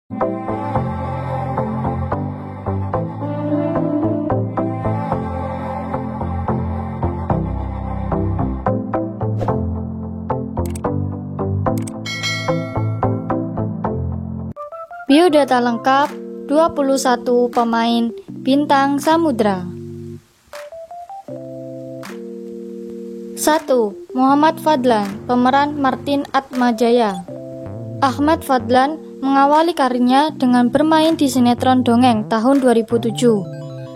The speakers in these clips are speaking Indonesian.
Biodata lengkap 21 pemain Bintang Samudra. 1. Muhammad Fadlan, pemeran Martin Atmajaya. Ahmad Fadlan mengawali karirnya dengan bermain di sinetron Dongeng tahun 2007.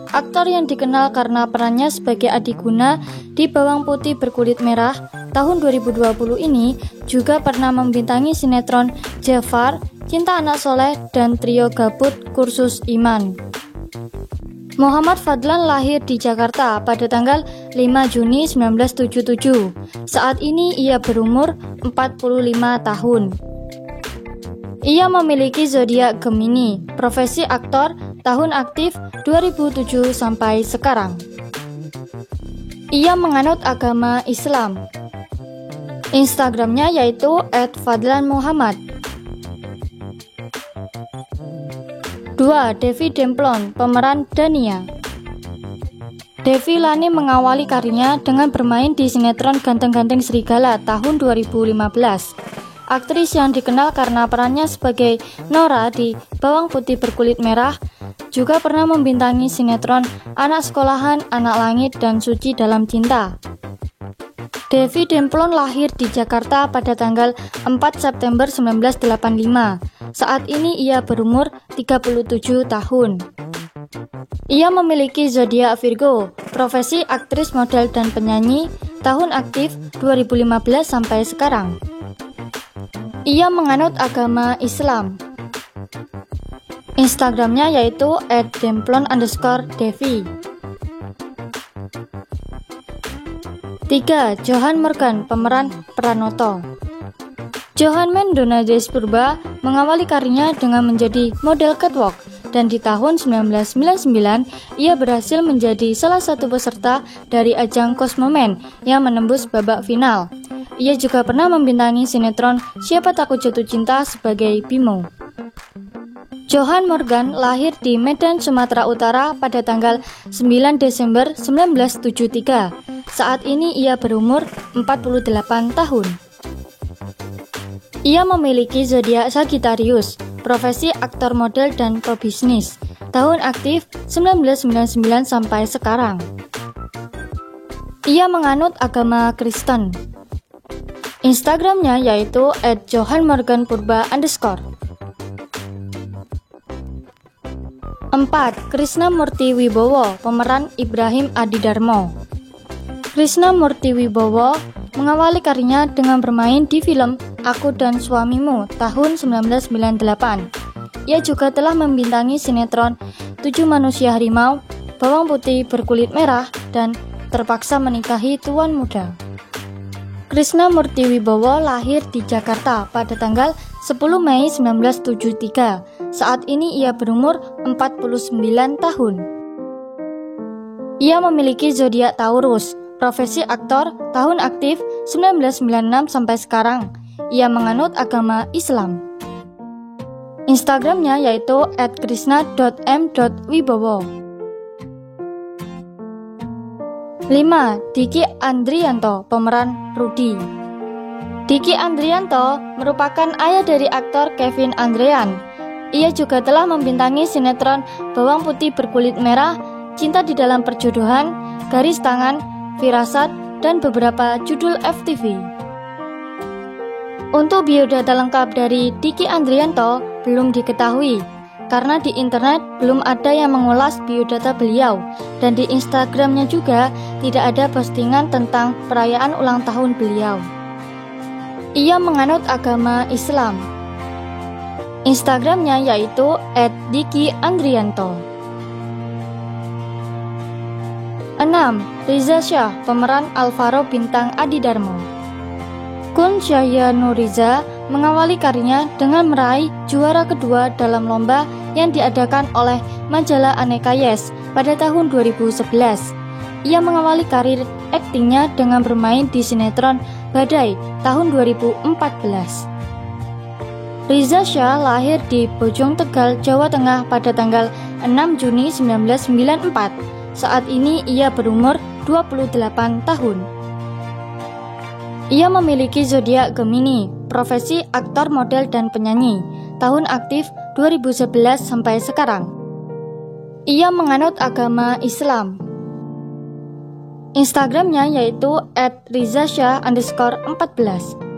Aktor yang dikenal karena perannya sebagai Adiguna di Bawang Putih Berkulit Merah tahun 2020 ini juga pernah membintangi sinetron Jafar, Cinta Anak Soleh, dan trio gabut Kursus Iman. Muhammad Fadlan lahir di Jakarta pada tanggal 5 Juni 1977. Saat ini ia berumur 45 tahun. Ia memiliki zodiak Gemini, profesi aktor, tahun aktif 2007 sampai sekarang. Ia menganut agama Islam. Instagramnya yaitu @fadlanmuhammad. 2. Devi Demplon, pemeran Dania. Devi Lani mengawali karirnya dengan bermain di sinetron Ganteng-Ganteng Serigala tahun 2015. Aktris yang dikenal karena perannya sebagai Nora di Bawang Putih Berkulit Merah, juga pernah membintangi sinetron Anak Sekolahan, Anak Langit, dan Suci Dalam Cinta. Devi Demplon lahir di Jakarta pada tanggal 4 September 1985. Saat ini ia berumur 37 tahun. Ia memiliki zodiak Virgo, profesi aktris, model, dan penyanyi, tahun aktif 2015 sampai sekarang. Ia menganut agama Islam. Instagramnya yaitu @demplon_devi. 3. Johan Morgan, pemeran Pranoto. Johan Mendonades Purba mengawali karirnya dengan menjadi model catwalk, dan di tahun 1999 ia berhasil menjadi salah satu peserta dari ajang Cosmoman yang menembus babak final. Ia juga pernah membintangi sinetron Siapa Takut Jatuh Cinta sebagai Bimo. Johan Morgan lahir di Medan, Sumatera Utara pada tanggal 9 Desember 1973. Saat ini ia berumur 48 tahun. Ia memiliki zodiak Sagittarius, profesi aktor, model, dan pebisnis. Tahun aktif 1999 sampai sekarang. Ia menganut agama Kristen. Instagramnya yaitu @johanmorganpurba_. 4. Krishna Murti Wibowo, pemeran Ibrahim Adidarmo. Krishna Murti Wibowo mengawali karirnya dengan bermain di film Aku dan Suamimu tahun 1998. Ia juga telah membintangi sinetron 7 Manusia Harimau, Bawang Putih Berkulit Merah, dan Terpaksa Menikahi Tuan Muda. Krishna Murti Wibowo lahir di Jakarta pada tanggal 10 Mei 1973. Saat ini ia berumur 49 tahun. Ia memiliki zodiak Taurus, profesi aktor, tahun aktif 1996 sampai sekarang. Ia menganut agama Islam. Instagramnya yaitu @krishna.m.wibowo. 5. Diki Andrianto, pemeran Rudy. Diki Andrianto merupakan ayah dari aktor Kevin Andrean. Ia juga telah membintangi sinetron Bawang Putih Berkulit Merah, Cinta di Dalam Perjodohan, Garis Tangan, Firasat, dan beberapa judul FTV. Untuk biodata lengkap dari Diki Andrianto belum diketahui, karena di internet belum ada yang mengulas biodata beliau, dan di Instagramnya juga tidak ada postingan tentang perayaan ulang tahun beliau. Ia menganut agama Islam. Instagramnya yaitu @dikiandrianto. 6. Riza Shah, pemeran Alvaro Bintang Adidarmo. Kun Syahya Nuriza mengawali karirnya dengan meraih juara kedua dalam lomba yang diadakan oleh majalah Aneka Yes pada tahun 2011. Ia mengawali karir aktingnya dengan bermain di sinetron Badai tahun 2014. Riza Shah lahir di Bojong Tegal, Jawa Tengah pada tanggal 6 Juni 1994. Saat ini ia berumur 28 tahun. Ia memiliki zodiak Gemini, profesi aktor, model, dan penyanyi. Tahun aktif 2011 sampai sekarang. Ia menganut agama Islam. Instagramnya yaitu @rizashah_14.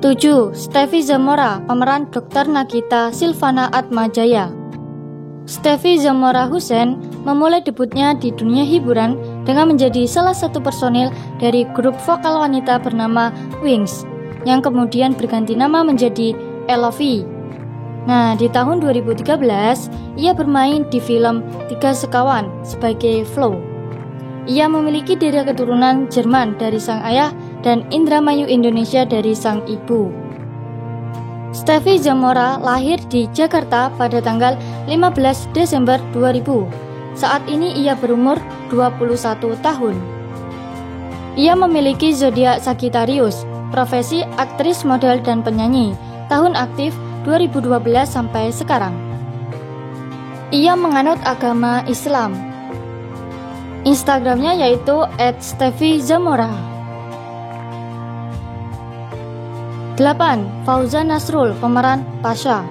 7. Steffi Zamora, pemeran Dr. Nagita Silvana Atmajaya. Steffi Zamora Hussein memulai debutnya di dunia hiburan dengan menjadi salah satu personil dari grup vokal wanita bernama Wings, yang kemudian berganti nama menjadi LOV. Nah, di tahun 2013, ia bermain di film Tiga Sekawan sebagai Flo. Ia memiliki darah keturunan Jerman dari sang ayah dan Indramayu Indonesia dari sang ibu. Steffi Zamora lahir di Jakarta pada tanggal 15 Desember 2000. Saat ini ia berumur 21 tahun. Ia memiliki zodiak Sagittarius, profesi aktris, model, dan penyanyi. Tahun aktif 2012 sampai sekarang. Ia menganut agama Islam. Instagramnya yaitu @steffizamora. 8. Fauzan Nasrul, pemeran Pasha.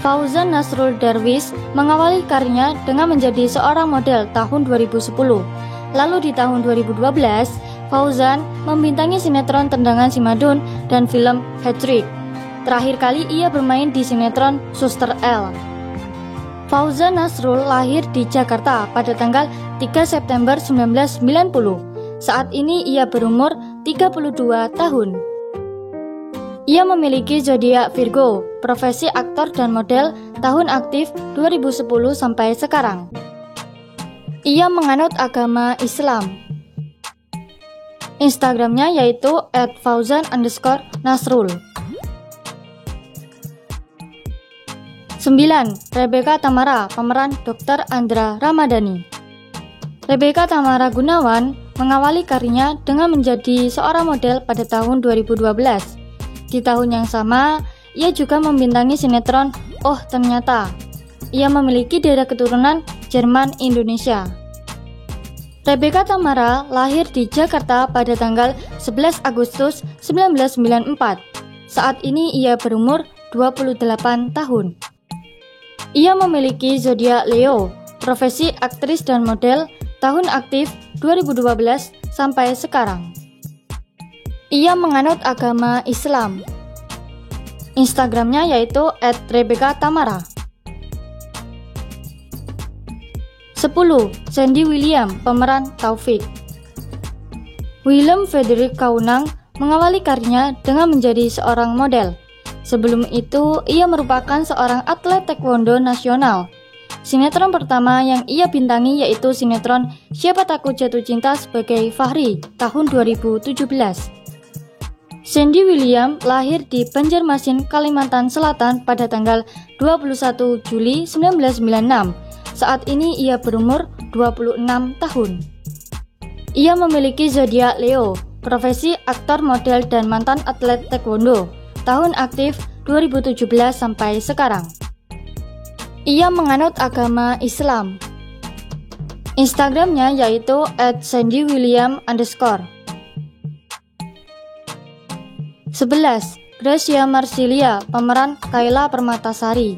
Fauzan Nasrul Darwish mengawali karirnya dengan menjadi seorang model tahun 2010. Lalu di tahun 2012, Fauzan membintangi sinetron Tendangan Si Madun dan film Hat-Trick. Terakhir kali ia bermain di sinetron Suster L. Fauzan Nasrul lahir di Jakarta pada tanggal 3 September 1990. Saat ini ia berumur 32 tahun. Ia memiliki zodiak Virgo, profesi aktor dan model, tahun aktif 2010 sampai sekarang. Ia menganut agama Islam. Instagramnya yaitu @fauzan_nasrul. 9. Rebecca Tamara, pemeran Dr. Andra Ramadhani. Rebecca Tamara Gunawan mengawali karirnya dengan menjadi seorang model pada tahun 2012. Di tahun yang sama, ia juga membintangi sinetron Oh Ternyata. Ia memiliki darah keturunan Jerman Indonesia. Rebecca Tamara lahir di Jakarta pada tanggal 11 Agustus 1994. Saat ini ia berumur 28 tahun. Ia memiliki zodiak Leo, profesi aktris dan model, tahun aktif 2012 sampai sekarang. Ia menganut agama Islam. Instagramnya yaitu @rebecca_tamara. 10. Sandy William, pemeran Taufik. Willem Frederick Kaunang mengawali karirnya dengan menjadi seorang model. Sebelum itu, ia merupakan seorang atlet taekwondo nasional. Sinetron pertama yang ia bintangi yaitu sinetron Siapa Takut Jatuh Cinta sebagai Fahri tahun 2017. Sandy William lahir di Banjarmasin, Kalimantan Selatan pada tanggal 21 Juli 1996. Saat ini ia berumur 26 tahun. Ia memiliki zodiak Leo, profesi aktor, model, dan mantan atlet taekwondo. Tahun aktif 2017 sampai sekarang. Ia menganut agama Islam. Instagramnya yaitu @sandywilliam_. 11. Gracia Marsilia, pemeran Kayla Permatasari.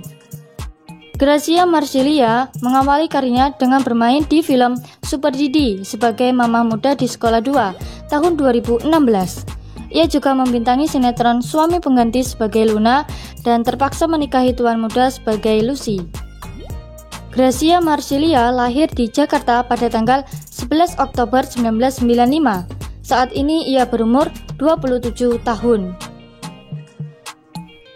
Gracia Marsilia mengawali karirnya dengan bermain di film Super Didi sebagai mama muda di Sekolah 2 tahun 2016. Ia juga membintangi sinetron Suami Pengganti sebagai Luna dan Terpaksa Menikahi Tuan Muda sebagai Lucy. Gracia Marsilia lahir di Jakarta pada tanggal 11 Oktober 1995. Saat ini ia berumur 27 tahun.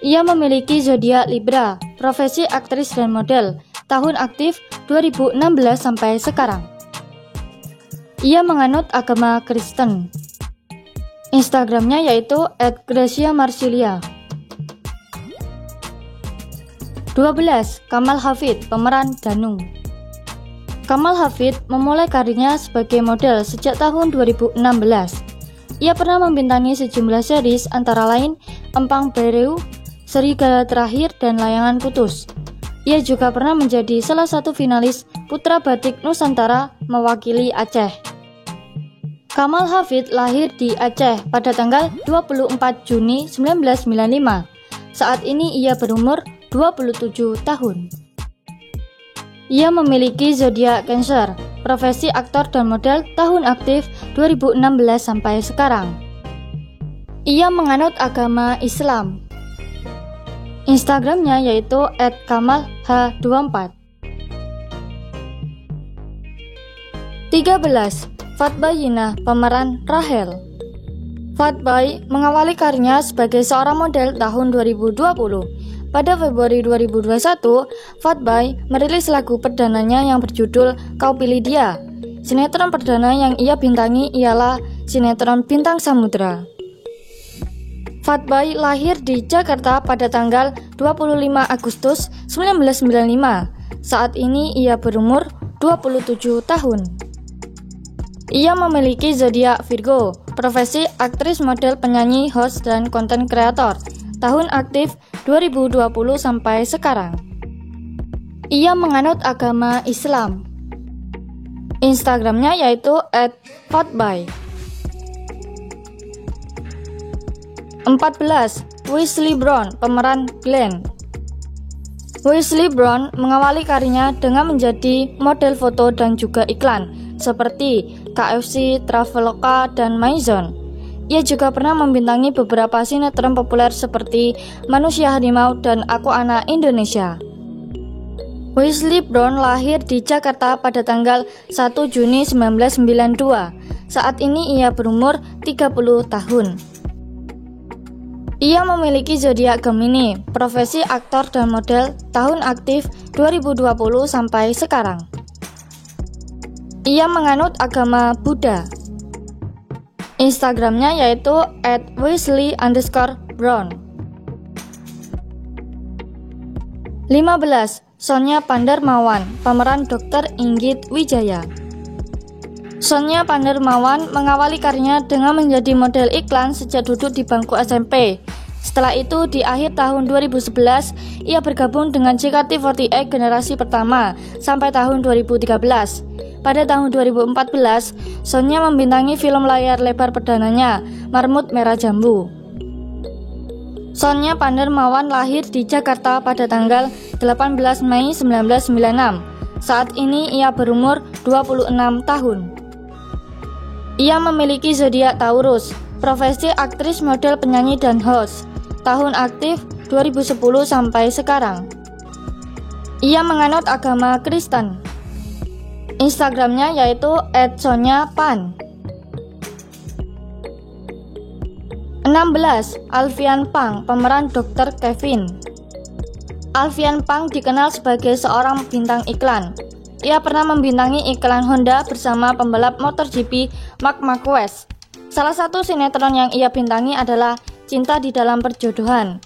Ia memiliki zodiak Libra, profesi aktris dan model, tahun aktif 2016 sampai sekarang. Ia menganut agama Kristen. Instagramnya yaitu @graciamarsilia. 12. Kamal Hafid, pemeran Danu. Kamal Hafid memulai karirnya sebagai model sejak tahun 2016. Ia pernah membintangi sejumlah series antara lain Empang Bereu, Serigala Terakhir, dan Layangan Putus. Ia juga pernah menjadi salah satu finalis Putra Batik Nusantara mewakili Aceh. Kamal Hafid lahir di Aceh pada tanggal 24 Juni 1995. Saat ini ia berumur 27 tahun. Ia memiliki zodiak Cancer, profesi aktor dan model, tahun aktif 2016 sampai sekarang. Ia menganut agama Islam. Instagramnya yaitu @kamalh24. 13. Fatbayyinah, pemeran Rahel. Fatbay mengawali karirnya sebagai seorang model tahun 2020. Pada Februari 2021, Fatbay merilis lagu perdananya yang berjudul Kau Pilih Dia. Sinetron perdana yang ia bintangi ialah sinetron Bintang Samudra. Fatbay lahir di Jakarta pada tanggal 25 Agustus 1995. Saat ini ia berumur 27 tahun. Ia memiliki zodiak Virgo, profesi aktris, model, penyanyi, host, dan konten kreator. Tahun aktif 2020 sampai sekarang. Ia menganut agama Islam. Instagramnya yaitu @fatbay. 14. Wesley Brown, pemeran Glenn. Wesley Brown mengawali karirnya dengan menjadi model foto dan juga iklan seperti KFC, Traveloka, dan Maison. Ia juga pernah membintangi beberapa sinetron populer seperti Manusia Harimau dan Aku Anak Indonesia. Wesley Brown lahir di Jakarta pada tanggal 1 Juni 1992. Saat ini ia berumur 30 tahun. Ia memiliki zodiak Gemini, profesi aktor dan model, tahun aktif 2020 sampai sekarang. Ia menganut agama Buddha. Instagramnya yaitu @wesley_brown. 15. Sonya Pandarmawan, pemeran Dr. Inggit Wijaya. Sonya Pandarmawan mengawali karirnya dengan menjadi model iklan sejak duduk di bangku SMP. Setelah itu, di akhir tahun 2011, ia bergabung dengan JKT48 generasi pertama sampai tahun 2013. Pada tahun 2014, Sonya membintangi film layar lebar perdananya, Marmut Merah Jambu. Sonya Pandarmawan lahir di Jakarta pada tanggal 18 Mei 1996. Saat ini ia berumur 26 tahun. Ia memiliki zodiak Taurus, profesi aktris, model, penyanyi, dan host. Tahun aktif 2010 sampai sekarang. Ia menganut agama Kristen. Instagramnya yaitu @sonyapan. 16. Alfian Pang, pemeran Dr. Kevin. Alfian Pang dikenal sebagai seorang bintang iklan. Ia pernah membintangi iklan Honda bersama pembalap MotoGP Marc Marquez. Salah satu sinetron yang ia bintangi adalah Cinta di Dalam Perjodohan.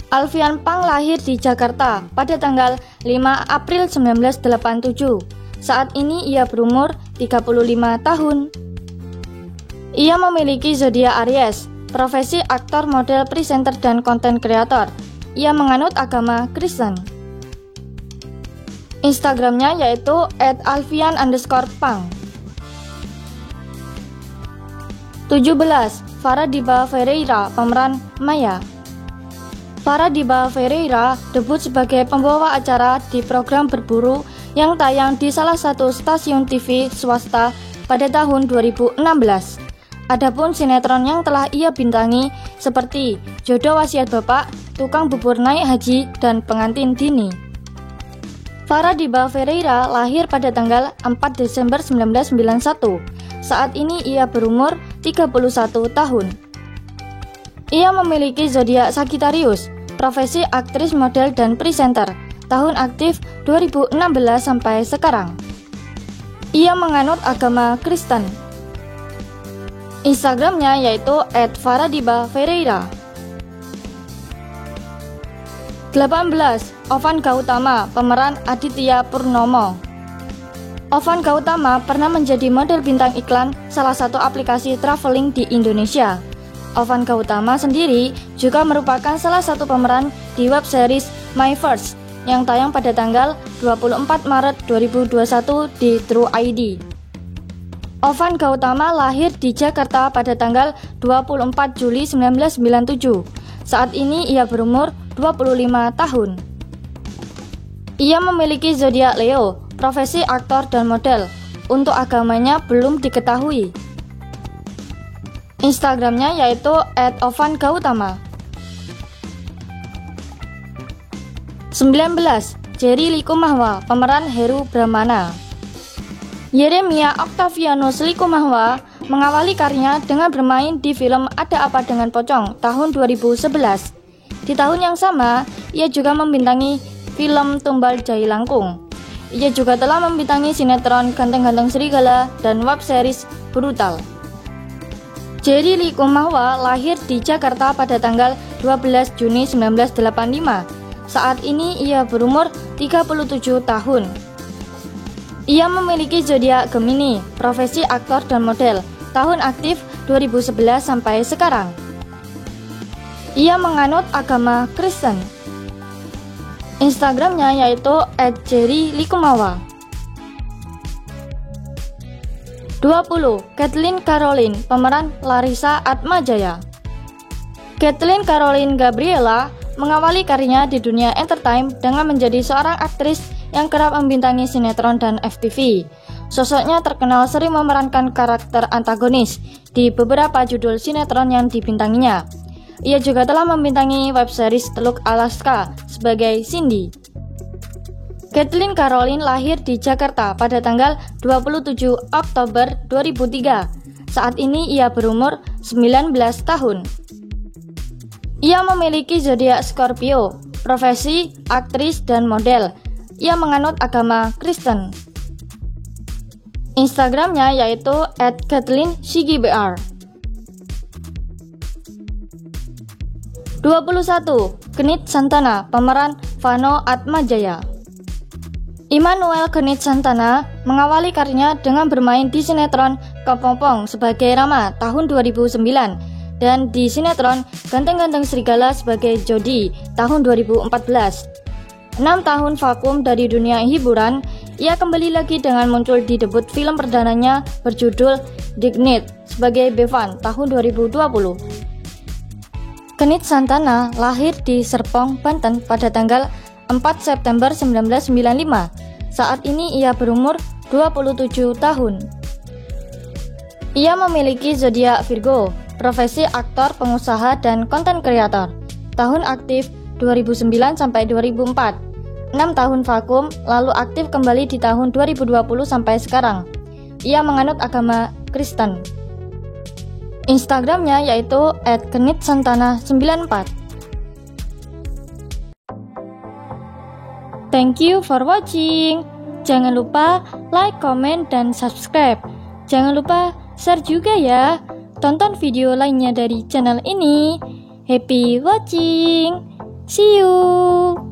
Alfian Pang lahir di Jakarta pada tanggal 5 April 1987. Saat ini ia berumur 35 tahun. Ia memiliki zodiak Aries, profesi aktor, model, presenter, dan konten kreator. Ia menganut agama Kristen. Instagramnya yaitu @alfian_pang. 17. Faradiba Ferreira, pemeran Maya. Faradiba Ferreira debut sebagai pembawa acara di program berburu yang tayang di salah satu stasiun TV swasta pada tahun 2016. Adapun sinetron yang telah ia bintangi seperti Jodoh Wasiat Bapak, Tukang Bubur Naik Haji, dan Pengantin Dini. Faradiba Ferreira lahir pada tanggal 4 Desember 1991. Saat ini ia berumur 31 tahun. Ia memiliki zodiak Sagittarius, profesi aktris, model, dan presenter. Tahun aktif 2016 sampai sekarang. Ia menganut agama Kristen. Instagramnya yaitu @faradiba_ferreira. 18. Ovan Gautama, pemeran Aditya Purnomo. Ovan Gautama pernah menjadi model bintang iklan salah satu aplikasi traveling di Indonesia. Ovan Gautama sendiri juga merupakan salah satu pemeran di web series My First yang tayang pada tanggal 24 Maret 2021 di True ID. Ovan Gautama lahir di Jakarta pada tanggal 24 Juli 1997. Saat ini ia berumur 25 tahun. Ia memiliki zodiak Leo, profesi aktor dan model. Untuk agamanya belum diketahui. Instagramnya yaitu @ovangautama. 19. Jerry Likumahwa, pemeran Heru Brahmana. Yeremia Octavianus Likumahwa mengawali karirnya dengan bermain di film Ada Apa Dengan Pocong tahun 2011. Di tahun yang sama, ia juga membintangi film Tumbal Jai Langkung. Ia juga telah membintangi sinetron Ganteng-Ganteng Serigala dan web series Brutal. Jerry Likumahwa lahir di Jakarta pada tanggal 12 Juni 1985. Saat ini ia berumur 37 tahun. Ia memiliki zodiak Gemini, profesi aktor dan model. Tahun aktif 2011 sampai sekarang. Ia menganut agama Kristen. Instagramnya yaitu @jerrylikumahwa. 20. Kathleen Caroline, pemeran Larissa Atmajaya. Kathleen Caroline Gabriela mengawali karirnya di dunia entertain dengan menjadi seorang aktris yang kerap membintangi sinetron dan FTV. Sosoknya terkenal sering memerankan karakter antagonis di beberapa judul sinetron yang dibintanginya. Ia juga telah membintangi web series Teluk Alaska sebagai Cindy. Kathleen Caroline lahir di Jakarta pada tanggal 27 Oktober 2003. Saat ini ia berumur 19 tahun. Ia memiliki zodiak Scorpio, profesi aktris dan model. Ia menganut agama Kristen. Instagramnya yaitu @KathleenShigibr. 21. Genit Santana, pemeran Vano Atmajaya. Immanuel Genit Santana mengawali karirnya dengan bermain di sinetron Kepompong sebagai Rama tahun 2009 dan di sinetron Ganteng-Ganteng Serigala sebagai Jody tahun 2014. 6 tahun vakum dari dunia hiburan, ia kembali lagi dengan muncul di debut film perdananya berjudul Dignit sebagai Bevan tahun 2020. Genit Santana lahir di Serpong, Banten pada tanggal 4 September 1995. Saat ini ia berumur 27 tahun. Ia memiliki zodiak Virgo, profesi aktor, pengusaha, dan konten kreator. Tahun aktif 2009 sampai 2004. 6 tahun vakum, lalu aktif kembali di tahun 2020 sampai sekarang. Ia menganut agama Kristen. Instagramnya yaitu @genitsantana94. Thank you for watching. Jangan lupa like, comment, dan subscribe. Jangan lupa share juga ya. Tonton video lainnya dari channel ini. Happy watching. See you.